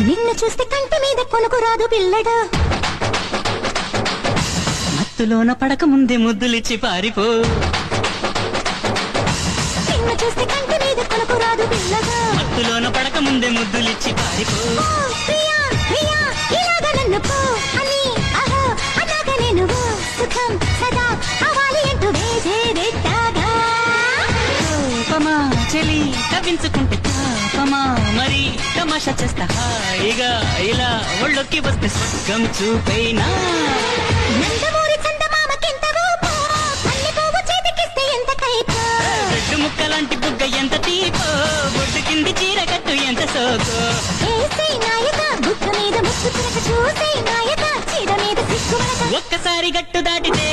నిన్ను చూస్తే కంటి మీద కొనుకు రాదు పిల్లడు. మత్తులోన పడక ముందే ముద్దులిచ్చి పారిపో. నిన్ను చూస్తే కంటి మీద కొనుకు రాదు పిల్లడు. మత్తులోన పడక ముందే ముద్దులిచ్చి పారిపో. ప్రియా ప్రియా ఇలాగ నన్ను పో అని అహో అలాగ నేను సుఖం సదా అవాలి అంటూ వేసేదెట్టాగా. కోపమా చెలి కవించుకుంటే తాపమా మరి తమాషా చేస్తా హాయిగా ఇలా ఒళ్ళొక్కి వస్తే స్వర్గం చూపైనా. నందమూరి చందమామకెంత ఊపో, పల్లి పువ్వు చేతికిస్తే ఎంత కైపో. రెడ్డు ముక్కలాంటి బుగ్గ ఎంత తీపో, బొడ్డు కింది చీర కట్టు ఎంత సోకో. ఏసై నాయక బుగ్గ మీద ముక్కు తిరగ చూసే నాయక చీర మీద సిగ్గు మనక. ఒక్కసారి గట్టు దాటితే